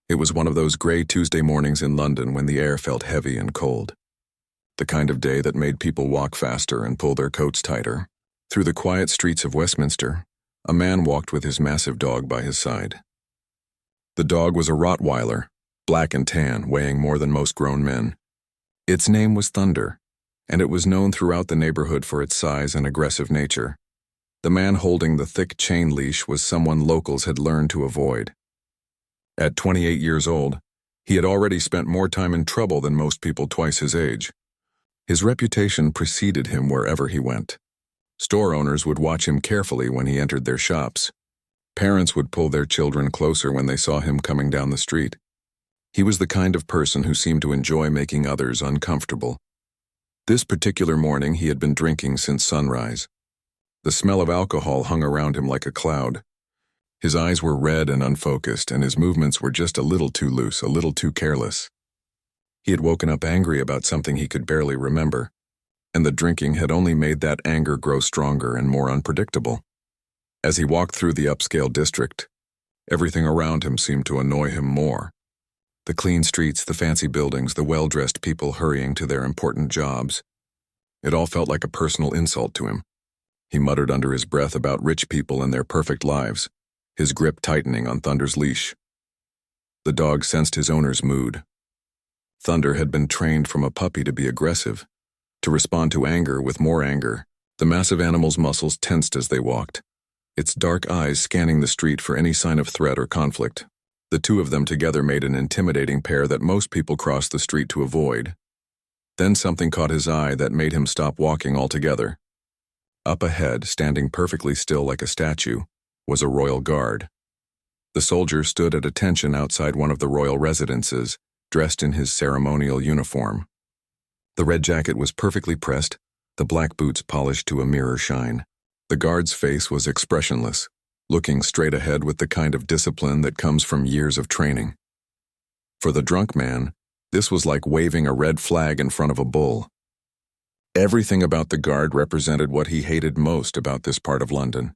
It was one of those gray Tuesday mornings in London when the air felt heavy and cold. The kind of day that made people walk faster and pull their coats tighter. Through the quiet streets of Westminster, a man walked with his massive dog by his side. The dog was a Rottweiler, black and tan, weighing more than most grown men. Its name was Thunder, and it was known throughout the neighborhood for its size and aggressive nature. The man holding the thick chain leash was someone locals had learned to avoid. At 28 years old, he had already spent more time in trouble than most people twice his age. His reputation preceded him wherever he went. Store owners would watch him carefully when he entered their shops. Parents would pull their children closer when they saw him coming down the street. He was the kind of person who seemed to enjoy making others uncomfortable. This particular morning he had been drinking since sunrise. The smell of alcohol hung around him like a cloud. His eyes were red and unfocused, and his movements were just a little too loose, a little too careless. He had woken up angry about something he could barely remember, and the drinking had only made that anger grow stronger and more unpredictable. As he walked through the upscale district, everything around him seemed to annoy him more. The clean streets, the fancy buildings, the well-dressed people hurrying to their important jobs. It all felt like a personal insult to him. He muttered under his breath about rich people and their perfect lives, his grip tightening on Thunder's leash. The dog sensed his owner's mood. Thunder had been trained from a puppy to be aggressive, to respond to anger with more anger. The massive animal's muscles tensed as they walked, its dark eyes scanning the street for any sign of threat or conflict. The two of them together made an intimidating pair that most people crossed the street to avoid. Then something caught his eye that made him stop walking altogether. Up ahead, standing perfectly still like a statue, was a royal guard. The soldier stood at attention outside one of the royal residences, dressed in his ceremonial uniform. The red jacket was perfectly pressed, the black boots polished to a mirror shine. The guard's face was expressionless, looking straight ahead with the kind of discipline that comes from years of training. For the drunk man, this was like waving a red flag in front of a bull. Everything about the guard represented what he hated most about this part of London.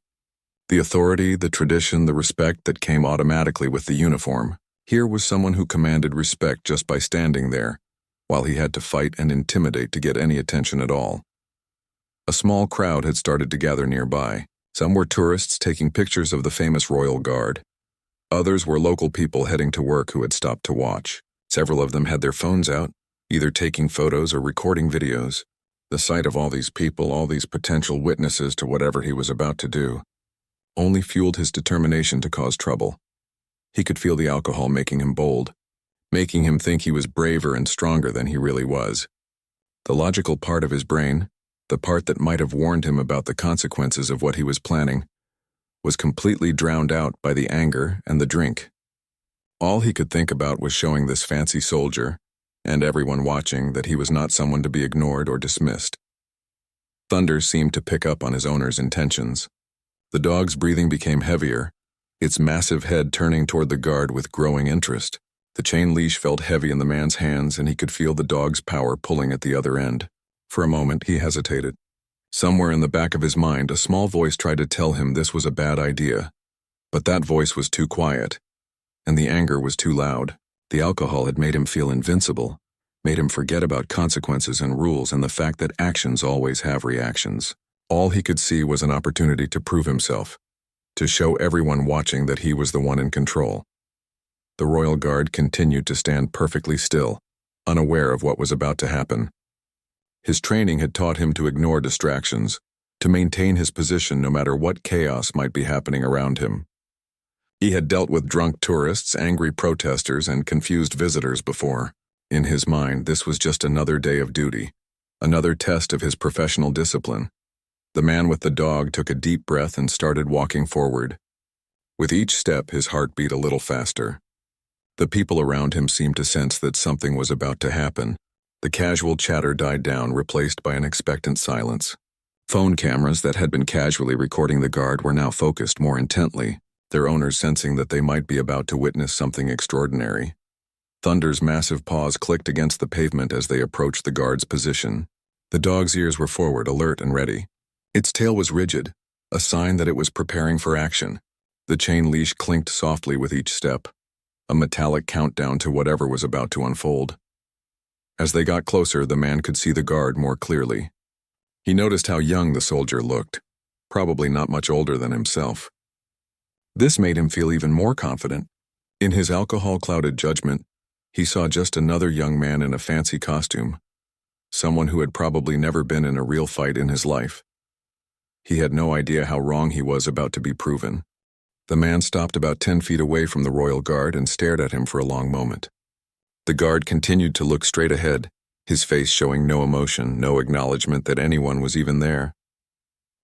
The authority, the tradition, the respect that came automatically with the uniform. Here was someone who commanded respect just by standing there, while he had to fight and intimidate to get any attention at all. A small crowd had started to gather nearby. Some were tourists taking pictures of the famous royal guard. Others were local people heading to work who had stopped to watch. Several of them had their phones out, either taking photos or recording videos. The sight of all these people, all these potential witnesses to whatever he was about to do, only fueled his determination to cause trouble. He could feel the alcohol making him bold, making him think he was braver and stronger than he really was. The logical part of his brain, the part that might have warned him about the consequences of what he was planning, was completely drowned out by the anger and the drink. All he could think about was showing this fancy soldier, and everyone watching, that he was not someone to be ignored or dismissed. Thunder seemed to pick up on his owner's intentions. The dog's breathing became heavier, its massive head turning toward the guard with growing interest. The chain leash felt heavy in the man's hands, and he could feel the dog's power pulling at the other end. For a moment, he hesitated. Somewhere in the back of his mind, a small voice tried to tell him this was a bad idea. But that voice was too quiet, and the anger was too loud. The alcohol had made him feel invincible, made him forget about consequences and rules and the fact that actions always have reactions. All he could see was an opportunity to prove himself, to show everyone watching that he was the one in control. The royal guard continued to stand perfectly still, unaware of what was about to happen. His training had taught him to ignore distractions, to maintain his position no matter what chaos might be happening around him. He had dealt with drunk tourists, angry protesters, and confused visitors before. In his mind, this was just another day of duty, another test of his professional discipline. The man with the dog took a deep breath and started walking forward. With each step, his heart beat a little faster. The people around him seemed to sense that something was about to happen. The casual chatter died down, replaced by an expectant silence. Phone cameras that had been casually recording the guard were now focused more intently, their owners sensing that they might be about to witness something extraordinary. Thunder's massive paws clicked against the pavement as they approached the guard's position. The dog's ears were forward, alert and ready. Its tail was rigid, a sign that it was preparing for action. The chain leash clinked softly with each step. a metallic countdown to whatever was about to unfold. As they got closer, the man could see the guard more clearly. He noticed how young the soldier looked, probably not much older than himself. This made him feel even more confident. In his alcohol-clouded judgment, he saw just another young man in a fancy costume, someone who had probably never been in a real fight in his life. He had no idea how wrong he was about to be proven. The man stopped about 10 feet away from the royal guard and stared at him for a long moment. The guard continued to look straight ahead, his face showing no emotion, no acknowledgement that anyone was even there.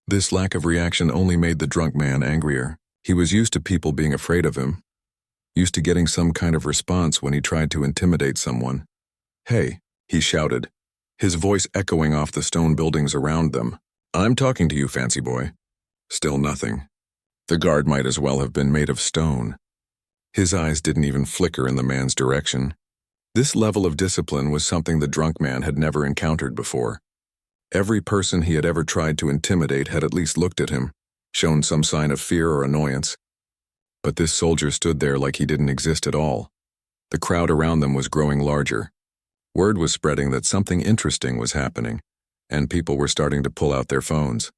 This lack of reaction only made the drunk man angrier. He was used to people being afraid of him, used to getting some kind of response when he tried to intimidate someone. "Hey," he shouted, his voice echoing off the stone buildings around them. "I'm talking to you, fancy boy." Still nothing. The guard might as well have been made of stone. His eyes didn't even flicker in the man's direction. This level of discipline was something the drunk man had never encountered before. Every person he had ever tried to intimidate had at least looked at him, shown some sign of fear or annoyance. But this soldier stood there like he didn't exist at all. The crowd around them was growing larger. Word was spreading that something interesting was happening, and people were starting to pull out their phones.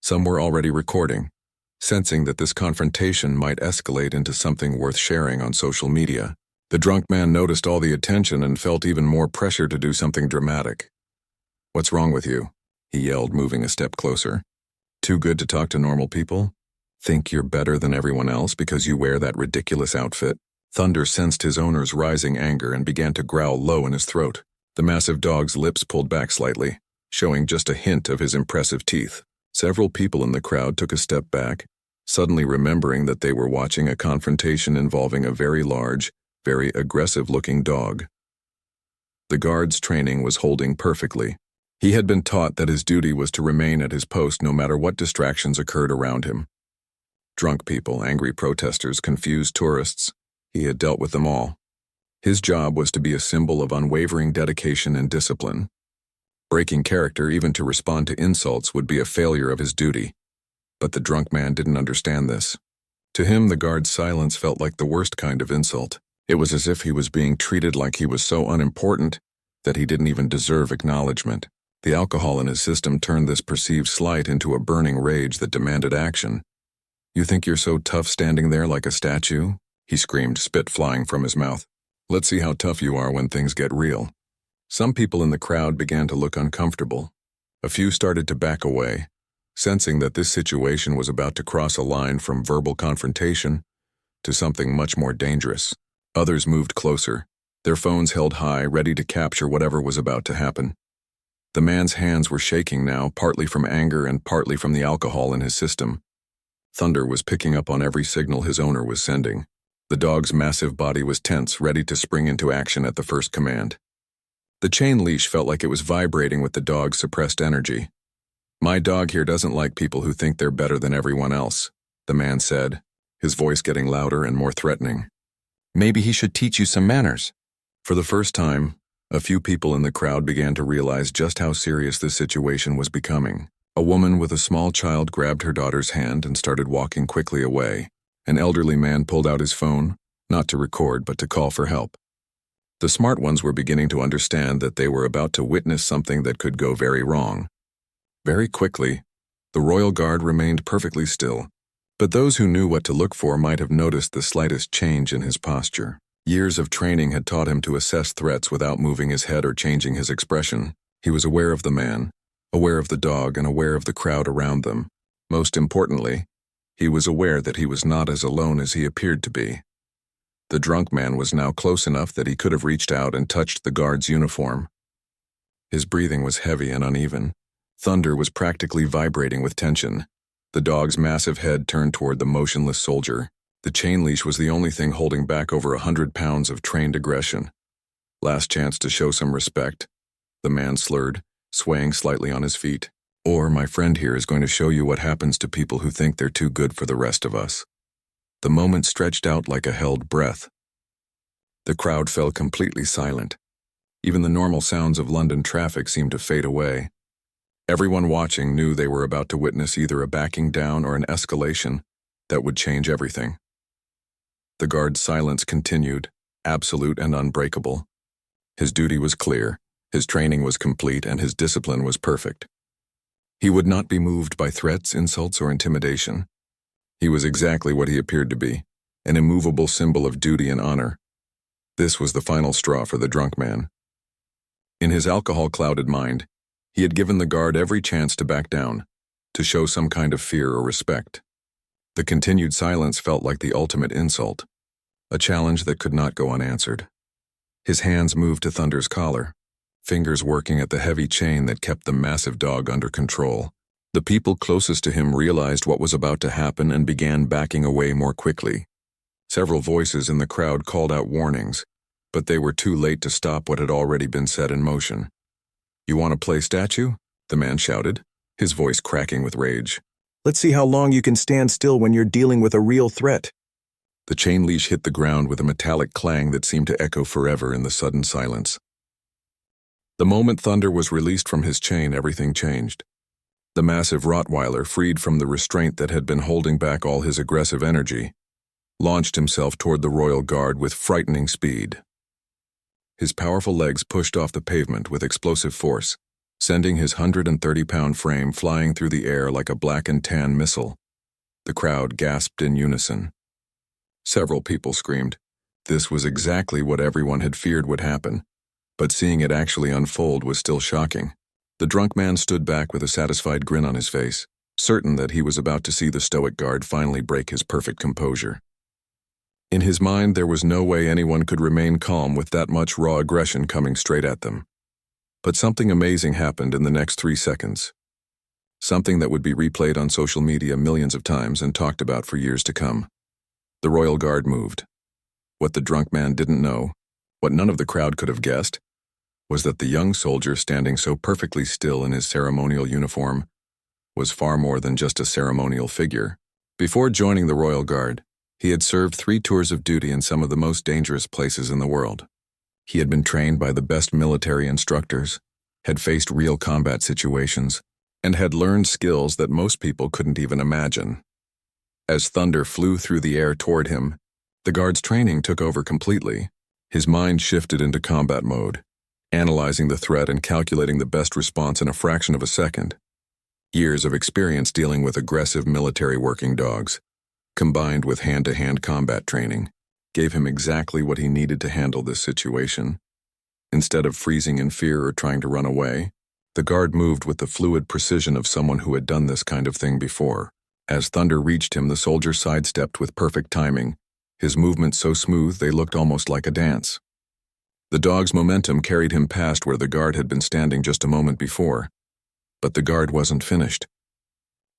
Some were already recording, sensing that this confrontation might escalate into something worth sharing on social media. The drunk man noticed all the attention and felt even more pressure to do something dramatic. "What's wrong with you?" he yelled, moving a step closer. "Too good to talk to normal people? Think you're better than everyone else because you wear that ridiculous outfit?" Thunder sensed his owner's rising anger and began to growl low in his throat. The massive dog's lips pulled back slightly, showing just a hint of his impressive teeth. Several people in the crowd took a step back, suddenly remembering that they were watching a confrontation involving a very large, very aggressive-looking dog. The guard's training was holding perfectly. He had been taught that his duty was to remain at his post no matter what distractions occurred around him. Drunk people, angry protesters, confused tourists, he had dealt with them all. His job was to be a symbol of unwavering dedication and discipline. Breaking character even to respond to insults would be a failure of his duty. But the drunk man didn't understand this. To him, the guard's silence felt like the worst kind of insult. It was as if he was being treated like he was so unimportant that he didn't even deserve acknowledgement. The alcohol in his system turned this perceived slight into a burning rage that demanded action. "You think you're so tough standing there like a statue?" he screamed, spit flying from his mouth. "Let's see how tough you are when things get real." Some people in the crowd began to look uncomfortable. A few started to back away, sensing that this situation was about to cross a line from verbal confrontation to something much more dangerous. Others moved closer, their phones held high, ready to capture whatever was about to happen. The man's hands were shaking now, partly from anger and partly from the alcohol in his system. Thunder was picking up on every signal his owner was sending. The dog's massive body was tense, ready to spring into action at the first command. The chain leash felt like it was vibrating with the dog's suppressed energy. "My dog here doesn't like people who think they're better than everyone else," the man said, his voice getting louder and more threatening. "Maybe he should teach you some manners." For the first time, a few people in the crowd began to realize just how serious this situation was becoming. A woman with a small child grabbed her daughter's hand and started walking quickly away. An elderly man pulled out his phone, not to record but to call for help. The smart ones were beginning to understand that they were about to witness something that could go very wrong. Very quickly, the royal guard remained perfectly still, but those who knew what to look for might have noticed the slightest change in his posture. Years of training had taught him to assess threats without moving his head or changing his expression. He was aware of the man, aware of the dog, and aware of the crowd around them. Most importantly, he was aware that he was not as alone as he appeared to be. The drunk man was now close enough that he could have reached out and touched the guard's uniform. His breathing was heavy and uneven. Thunder was practically vibrating with tension. The dog's massive head turned toward the motionless soldier. The chain leash was the only thing holding back over 100 pounds of trained aggression. "Last chance to show some respect," the man slurred, swaying slightly on his feet. "Or my friend here is going to show you what happens to people who think they're too good for the rest of us." The moment stretched out like a held breath. The crowd fell completely silent. Even the normal sounds of London traffic seemed to fade away. Everyone watching knew they were about to witness either a backing down or an escalation that would change everything. The guard's silence continued, absolute and unbreakable. His duty was clear, his training was complete, and his discipline was perfect. He would not be moved by threats, insults, or intimidation. He was exactly what he appeared to be, an immovable symbol of duty and honor. This was the final straw for the drunk man. In his alcohol-clouded mind, he had given the guard every chance to back down, to show some kind of fear or respect. The continued silence felt like the ultimate insult, a challenge that could not go unanswered. His hands moved to Thunder's collar, fingers working at the heavy chain that kept the massive dog under control. The people closest to him realized what was about to happen and began backing away more quickly. Several voices in the crowd called out warnings, but they were too late to stop what had already been set in motion. "You want to play statue?" the man shouted, his voice cracking with rage. "Let's see how long you can stand still when you're dealing with a real threat." The chain leash hit the ground with a metallic clang that seemed to echo forever in the sudden silence. The moment Thunder was released from his chain, everything changed. The massive Rottweiler, freed from the restraint that had been holding back all his aggressive energy, launched himself toward the royal guard with frightening speed. His powerful legs pushed off the pavement with explosive force, sending his 130-pound frame flying through the air like a black and tan missile. The crowd gasped in unison. Several people screamed. This was exactly what everyone had feared would happen, but seeing it actually unfold was still shocking. The drunk man stood back with a satisfied grin on his face, certain that he was about to see the stoic guard finally break his perfect composure. In his mind, there was no way anyone could remain calm with that much raw aggression coming straight at them. But something amazing happened in the next 3 seconds. Something that would be replayed on social media millions of times and talked about for years to come. The royal guard moved. What the drunk man didn't know, what none of the crowd could have guessed, was that the young soldier standing so perfectly still in his ceremonial uniform was far more than just a ceremonial figure. Before joining the royal guard, he had served 3 tours of duty in some of the most dangerous places in the world. He had been trained by the best military instructors, had faced real combat situations, and had learned skills that most people couldn't even imagine. As Thunder flew through the air toward him, the guard's training took over completely. His mind shifted into combat mode, analyzing the threat and calculating the best response in a fraction of a second. Years of experience dealing with aggressive military working dogs, combined with hand-to-hand combat training, gave him exactly what he needed to handle this situation. Instead of freezing in fear or trying to run away, the guard moved with the fluid precision of someone who had done this kind of thing before. As Thunder reached him, the soldier sidestepped with perfect timing, his movements so smooth they looked almost like a dance. The dog's momentum carried him past where the guard had been standing just a moment before. But the guard wasn't finished.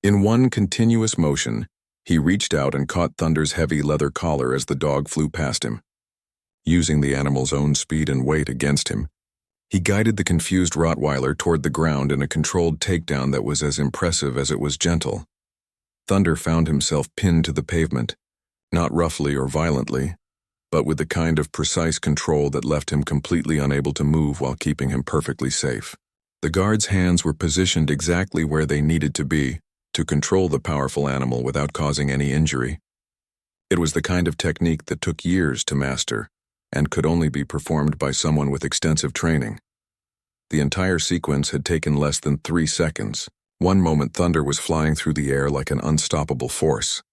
In one continuous motion, he reached out and caught Thunder's heavy leather collar as the dog flew past him. Using the animal's own speed and weight against him, he guided the confused Rottweiler toward the ground in a controlled takedown that was as impressive as it was gentle. Thunder found himself pinned to the pavement, not roughly or violently, but with the kind of precise control that left him completely unable to move while keeping him perfectly safe. The guard's hands were positioned exactly where they needed to be to control the powerful animal without causing any injury. It was the kind of technique that took years to master and could only be performed by someone with extensive training. The entire sequence had taken less than 3 seconds. One moment Thunder was flying through the air like an unstoppable force,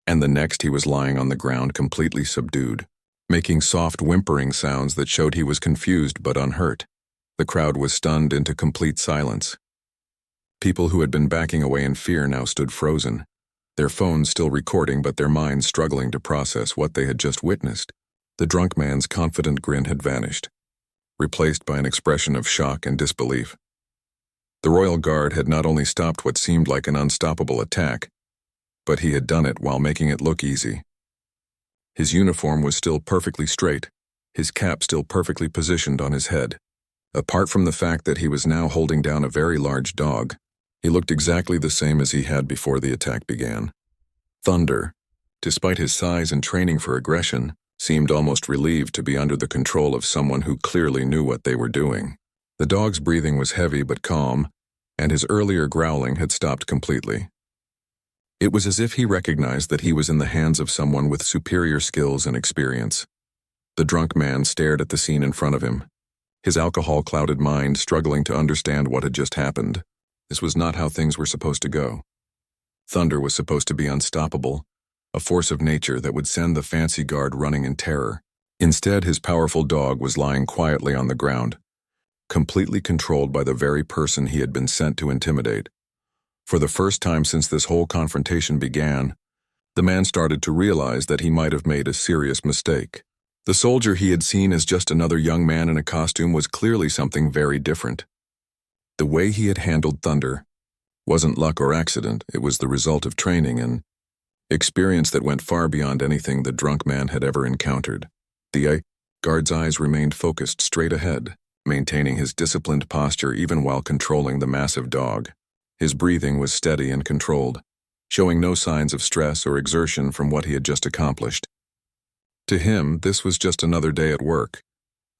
and the next he was lying on the ground completely subdued, making soft whimpering sounds that showed he was confused but unhurt. The crowd was stunned into complete silence. People who had been backing away in fear now stood frozen, their phones still recording but their minds struggling to process what they had just witnessed. The drunk man's confident grin had vanished, replaced by an expression of shock and disbelief. The royal guard had not only stopped what seemed like an unstoppable attack, but he had done it while making it look easy. His uniform was still perfectly straight, his cap still perfectly positioned on his head. Apart from the fact that he was now holding down a very large dog, he looked exactly the same as he had before the attack began. Thunder, despite his size and training for aggression, seemed almost relieved to be under the control of someone who clearly knew what they were doing. The dog's breathing was heavy but calm, and his earlier growling had stopped completely. It was as if he recognized that he was in the hands of someone with superior skills and experience. The drunk man stared at the scene in front of him, his alcohol-clouded mind struggling to understand what had just happened. This was not how things were supposed to go. Thunder was supposed to be unstoppable, a force of nature that would send the fancy guard running in terror. Instead, his powerful dog was lying quietly on the ground, completely controlled by the very person he had been sent to intimidate. For the first time since this whole confrontation began, the man started to realize that he might have made a serious mistake. The soldier he had seen as just another young man in a costume was clearly something very different. The way he had handled Thunder wasn't luck or accident, it was the result of training and experience that went far beyond anything the drunk man had ever encountered. The guard's eyes remained focused straight ahead, maintaining his disciplined posture even while controlling the massive dog. His breathing was steady and controlled, showing no signs of stress or exertion from what he had just accomplished. To him, this was just another day at work,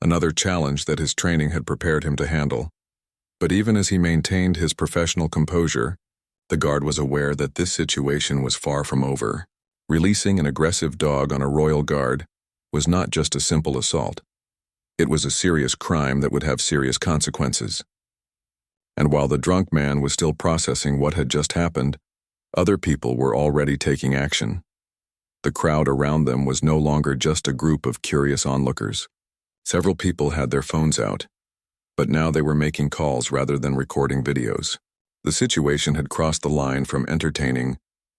another challenge that his training had prepared him to handle. But even as he maintained his professional composure, the guard was aware that this situation was far from over. Releasing an aggressive dog on a royal guard was not just a simple assault. It was a serious crime that would have serious consequences. And while the drunk man was still processing what had just happened, other people were already taking action. The crowd around them was no longer just a group of curious onlookers. Several people had their phones out, but now they were making calls rather than recording videos. The situation had crossed the line from entertaining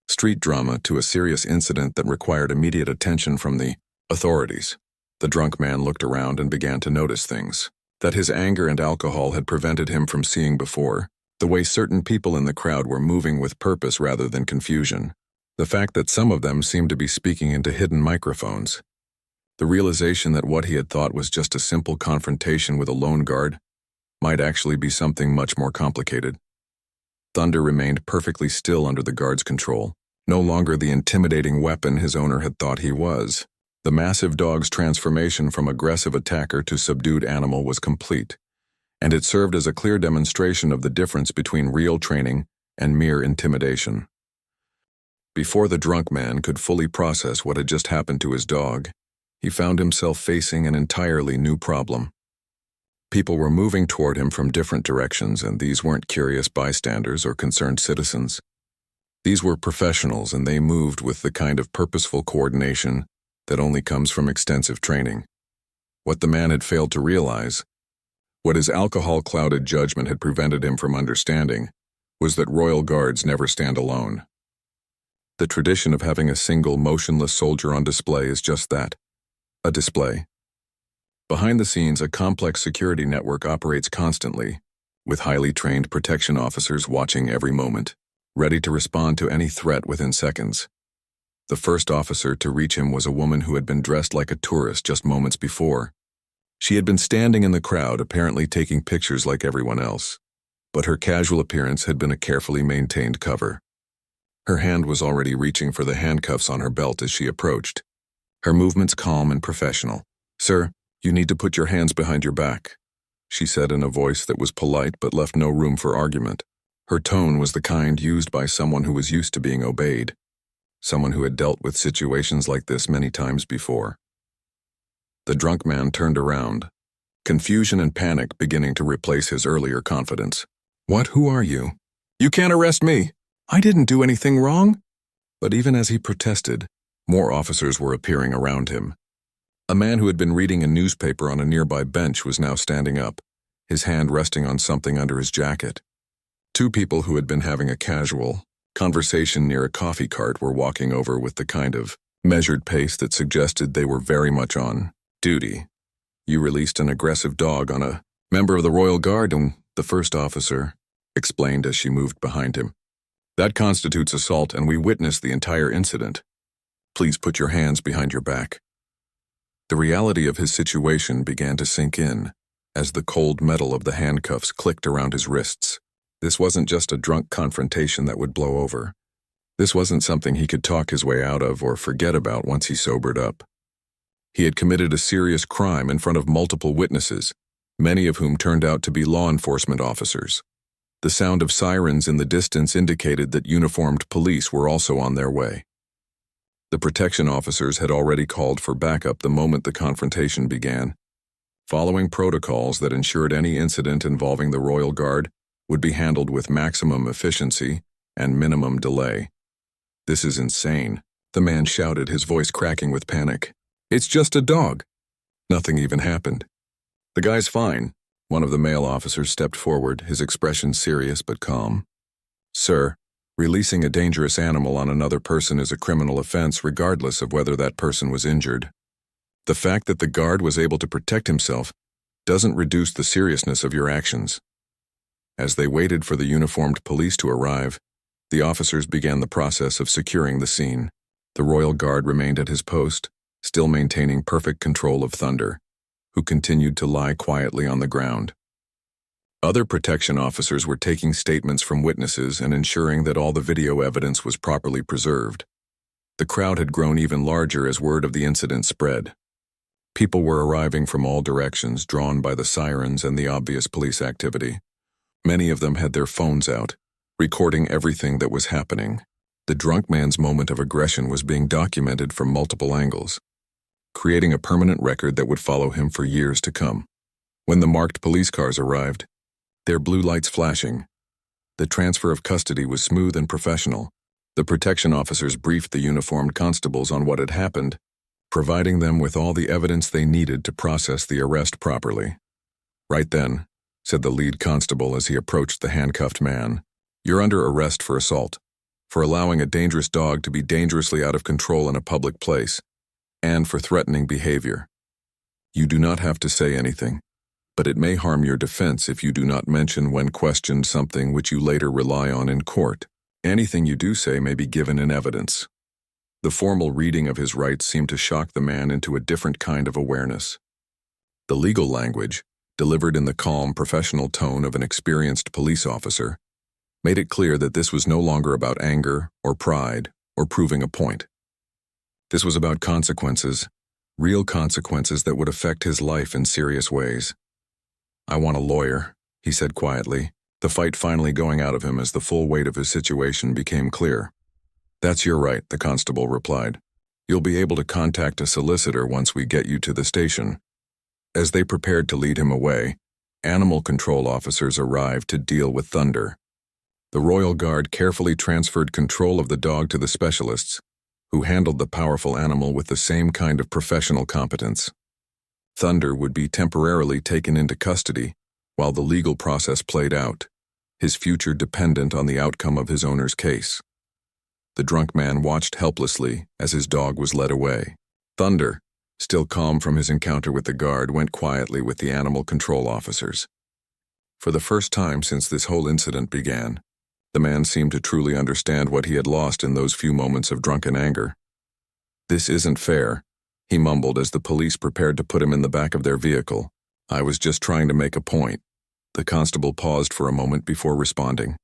street drama to a serious incident that required immediate attention from the authorities. The drunk man looked around and began to notice things that his anger and alcohol had prevented him from seeing before. The way certain people in the crowd were moving with purpose rather than confusion. The fact that some of them seemed to be speaking into hidden microphones. The realization that what he had thought was just a simple confrontation with a lone guard might actually be something much more complicated. Thunder remained perfectly still under the guard's control, no longer the intimidating weapon his owner had thought he was. The massive dog's transformation from aggressive attacker to subdued animal was complete, and it served as a clear demonstration of the difference between real training and mere intimidation. Before the drunk man could fully process what had just happened to his dog, he found himself facing an entirely new problem. People were moving toward him from different directions, and these weren't curious bystanders or concerned citizens. These were professionals, and they moved with the kind of purposeful coordination that only comes from extensive training. What the man had failed to realize, what his alcohol-clouded judgment had prevented him from understanding, was that royal guards never stand alone. The tradition of having a single motionless soldier on display is just that, a display. Behind the scenes, a complex security network operates constantly, with highly trained protection officers watching every moment, ready to respond to any threat within seconds. The first officer to reach him was a woman who had been dressed like a tourist just moments before. She had been standing in the crowd, apparently taking pictures like everyone else, but her casual appearance had been a carefully maintained cover. Her hand was already reaching for the handcuffs on her belt as she approached, her movements calm and professional. "Sir, you need to put your hands behind your back," she said in a voice that was polite but left no room for argument. Her tone was the kind used by someone who was used to being obeyed, someone who had dealt with situations like this many times before. The drunk man turned around, confusion and panic beginning to replace his earlier confidence. "What? Who are you? You can't arrest me! I didn't do anything wrong!" But even as he protested, more officers were appearing around him. A man who had been reading a newspaper on a nearby bench was now standing up, his hand resting on something under his jacket. Two people who had been having a casual conversation near a coffee cart were walking over with the kind of measured pace that suggested they were very much on duty. "You released an aggressive dog on a member of the Royal Guard," the first officer explained as she moved behind him. "That constitutes assault, and we witnessed the entire incident. Please put your hands behind your back." The reality of his situation began to sink in as the cold metal of the handcuffs clicked around his wrists. This wasn't just a drunk confrontation that would blow over. This wasn't something he could talk his way out of or forget about once he sobered up. He had committed a serious crime in front of multiple witnesses, many of whom turned out to be law enforcement officers. The sound of sirens in the distance indicated that uniformed police were also on their way. The protection officers had already called for backup the moment the confrontation began, following protocols that ensured any incident involving the Royal Guard would be handled with maximum efficiency and minimum delay. "This is insane," the man shouted, his voice cracking with panic. "It's just a dog." Nothing even happened. "The guy's fine." One of the male officers stepped forward, his expression serious but calm. "Sir, releasing a dangerous animal on another person is a criminal offense regardless of whether that person was injured. The fact that the guard was able to protect himself doesn't reduce the seriousness of your actions." As they waited for the uniformed police to arrive, the officers began the process of securing the scene. The Royal Guard remained at his post, still maintaining perfect control of Thunder, who continued to lie quietly on the ground. Other protection officers were taking statements from witnesses and ensuring that all the video evidence was properly preserved. The crowd had grown even larger as word of the incident spread. People were arriving from all directions, drawn by the sirens and the obvious police activity. Many of them had their phones out, recording everything that was happening. The drunk man's moment of aggression was being documented from multiple angles, creating a permanent record that would follow him for years to come. When the marked police cars arrived, their blue lights flashing, the transfer of custody was smooth and professional. The protection officers briefed the uniformed constables on what had happened, providing them with all the evidence they needed to process the arrest properly. "Right then," said the lead constable as he approached the handcuffed man, "you're under arrest for assault, for allowing a dangerous dog to be dangerously out of control in a public place, and for threatening behavior. You do not have to say anything, but it may harm your defense if you do not mention when questioned something which you later rely on in court. Anything you do say may be given in evidence." The formal reading of his rights seemed to shock the man into a different kind of awareness. The legal language, delivered in the calm, professional tone of an experienced police officer, made it clear that this was no longer about anger or pride or proving a point. This was about consequences, real consequences that would affect his life in serious ways. "I want a lawyer," he said quietly, the fight finally going out of him as the full weight of his situation became clear. "That's your right," the constable replied. "You'll be able to contact a solicitor once we get you to the station." As they prepared to lead him away, animal control officers arrived to deal with Thunder. The Royal Guard carefully transferred control of the dog to the specialists, who handled the powerful animal with the same kind of professional competence. Thunder would be temporarily taken into custody while the legal process played out, his future dependent on the outcome of his owner's case. The drunk man watched helplessly as his dog was led away. Thunder, still calm from his encounter with the guard, went quietly with the animal control officers. For the first time since this whole incident began, the man seemed to truly understand what he had lost in those few moments of drunken anger. "This isn't fair," he mumbled as the police prepared to put him in the back of their vehicle. "I was just trying to make a point." The constable paused for a moment before responding.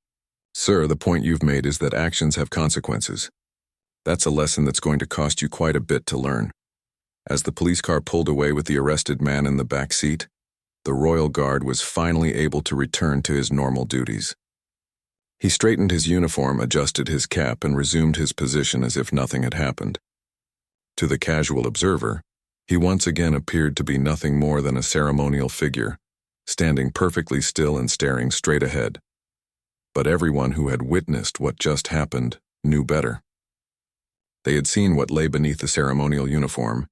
"Sir, the point you've made is that actions have consequences. That's a lesson that's going to cost you quite a bit to learn." As the police car pulled away with the arrested man in the back seat, the Royal Guard was finally able to return to his normal duties. He straightened his uniform, adjusted his cap, and resumed his position as if nothing had happened. To the casual observer, he once again appeared to be nothing more than a ceremonial figure, standing perfectly still and staring straight ahead. But everyone who had witnessed what just happened knew better. They had seen what lay beneath the ceremonial uniform,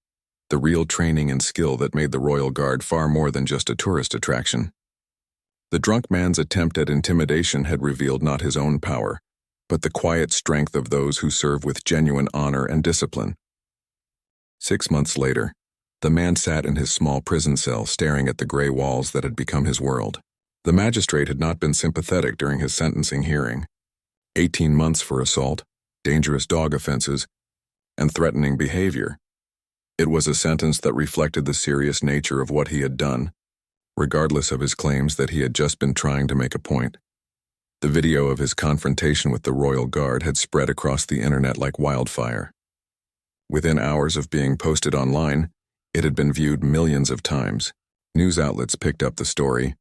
the real training and skill that made the Royal Guard far more than just a tourist attraction. The drunk man's attempt at intimidation had revealed not his own power, but the quiet strength of those who serve with genuine honor and discipline. 6 months later, the man sat in his small prison cell staring at the gray walls that had become his world. The magistrate had not been sympathetic during his sentencing hearing. 18 months for assault, dangerous dog offenses, and threatening behavior. It was a sentence that reflected the serious nature of what he had done, regardless of his claims that he had just been trying to make a point. The video of his confrontation with the Royal Guard had spread across the internet like wildfire. Within hours of being posted online, it had been viewed millions of times. News outlets picked up the story,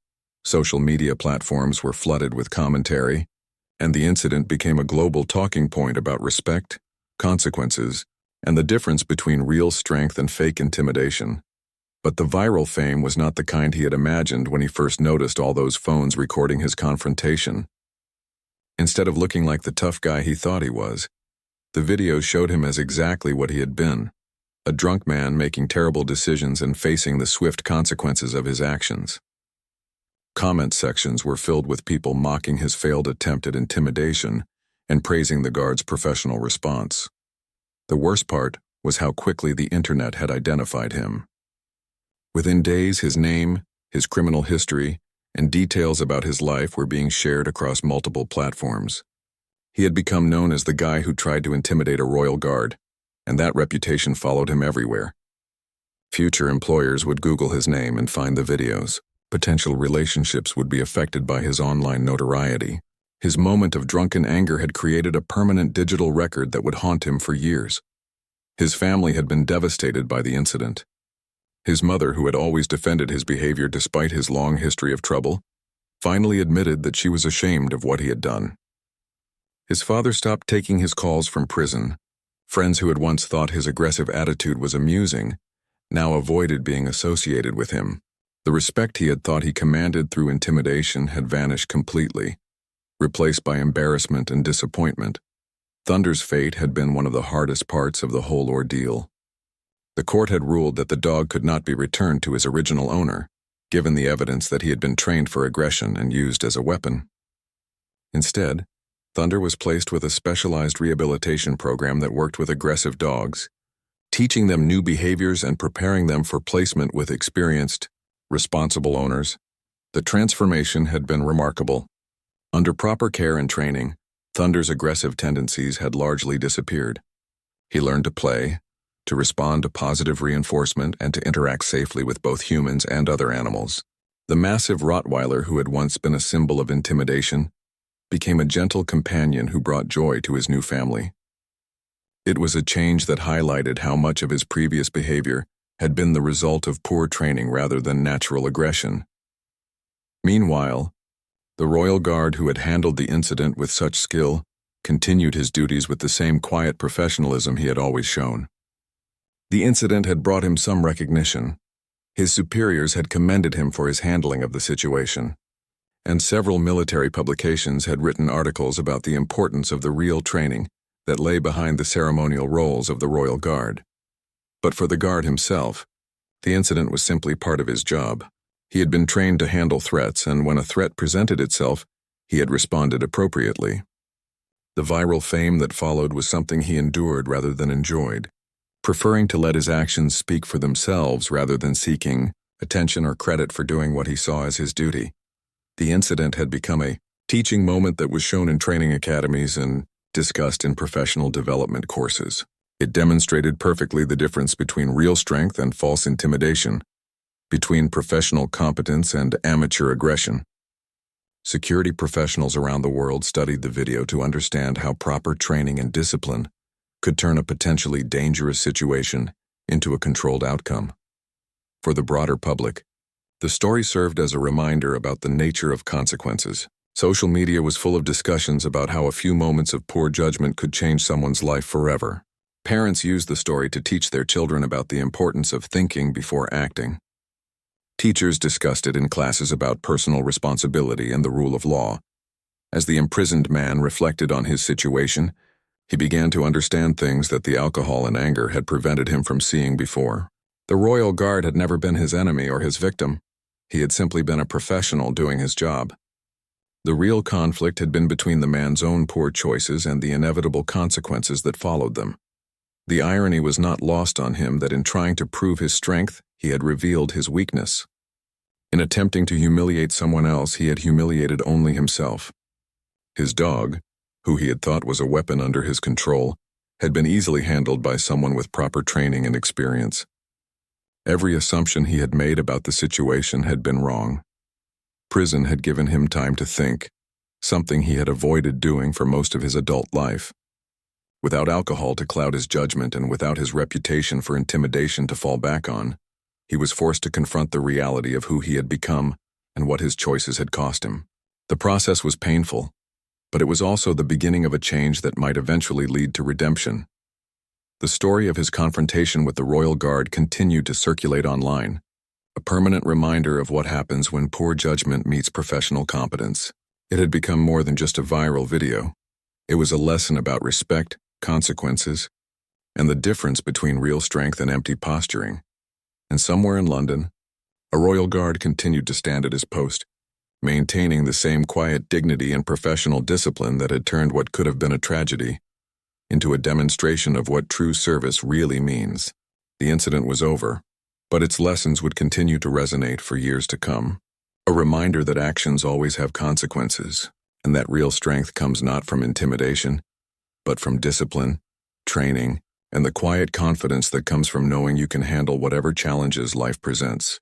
Social media platforms were flooded with commentary, and the incident became a global talking point about respect, consequences, and the difference between real strength and fake intimidation. But the viral fame was not the kind he had imagined when he first noticed all those phones recording his confrontation. Instead of looking like the tough guy he thought he was, the videos showed him as exactly what he had been, a drunk man making terrible decisions and facing the swift consequences of his actions. Comment sections were filled with people mocking his failed attempt at intimidation and praising the guard's professional response. The worst part was how quickly the internet had identified him. Within days, his name, his criminal history, and details about his life were being shared across multiple platforms. He had become known as the guy who tried to intimidate a royal guard, and that reputation followed him everywhere. Future employers would Google his name and find the videos. Potential relationships would be affected by his online notoriety. His moment of drunken anger had created a permanent digital record that would haunt him for years. His family had been devastated by the incident. His mother, who had always defended his behavior despite his long history of trouble, finally admitted that she was ashamed of what he had done. His father stopped taking his calls from prison. Friends who had once thought his aggressive attitude was amusing now avoided being associated with him. The respect he had thought he commanded through intimidation had vanished completely, replaced by embarrassment and disappointment. Thunder's fate had been one of the hardest parts of the whole ordeal. The court had ruled that the dog could not be returned to his original owner, given the evidence that he had been trained for aggression and used as a weapon. Instead, Thunder was placed with a specialized rehabilitation program that worked with aggressive dogs, teaching them new behaviors and preparing them for placement with experienced, responsible owners. The transformation had been remarkable. Under proper care and training, Thunder's aggressive tendencies had largely disappeared. He learned to play, to respond to positive reinforcement, and to interact safely with both humans and other animals. The massive Rottweiler, who had once been a symbol of intimidation, became a gentle companion who brought joy to his new family. It was a change that highlighted how much of his previous behavior had been the result of poor training rather than natural aggression. Meanwhile, the royal guard who had handled the incident with such skill continued his duties with the same quiet professionalism he had always shown. The incident had brought him some recognition. His superiors had commended him for his handling of the situation, and several military publications had written articles about the importance of the real training that lay behind the ceremonial roles of the royal guard. But for the guard himself, the incident was simply part of his job. He had been trained to handle threats, and when a threat presented itself, he had responded appropriately. The viral fame that followed was something he endured rather than enjoyed, preferring to let his actions speak for themselves rather than seeking attention or credit for doing what he saw as his duty. The incident had become a teaching moment that was shown in training academies and discussed in professional development courses. It demonstrated perfectly the difference between real strength and false intimidation, between professional competence and amateur aggression. Security professionals around the world studied the video to understand how proper training and discipline could turn a potentially dangerous situation into a controlled outcome. For the broader public, the story served as a reminder about the nature of consequences. Social media was full of discussions about how a few moments of poor judgment could change someone's life forever. Parents used the story to teach their children about the importance of thinking before acting. Teachers discussed it in classes about personal responsibility and the rule of law. As the imprisoned man reflected on his situation, he began to understand things that the alcohol and anger had prevented him from seeing before. The royal guard had never been his enemy or his victim. He had simply been a professional doing his job. The real conflict had been between the man's own poor choices and the inevitable consequences that followed them. The irony was not lost on him that in trying to prove his strength, he had revealed his weakness. In attempting to humiliate someone else, he had humiliated only himself. His dog, who he had thought was a weapon under his control, had been easily handled by someone with proper training and experience. Every assumption he had made about the situation had been wrong. Prison had given him time to think, something he had avoided doing for most of his adult life. Without alcohol to cloud his judgment and without his reputation for intimidation to fall back on, he was forced to confront the reality of who he had become and what his choices had cost him. The process was painful, but it was also the beginning of a change that might eventually lead to redemption. The story of his confrontation with the Royal Guard continued to circulate online, a permanent reminder of what happens when poor judgment meets professional competence. It had become more than just a viral video. It was a lesson about respect, consequences, and the difference between real strength and empty posturing. And somewhere in London, a Royal Guard continued to stand at his post, maintaining the same quiet dignity and professional discipline that had turned what could have been a tragedy into a demonstration of what true service really means. The incident was over, but its lessons would continue to resonate for years to come. A reminder that actions always have consequences, and that real strength comes not from intimidation, but from discipline, training, and the quiet confidence that comes from knowing you can handle whatever challenges life presents.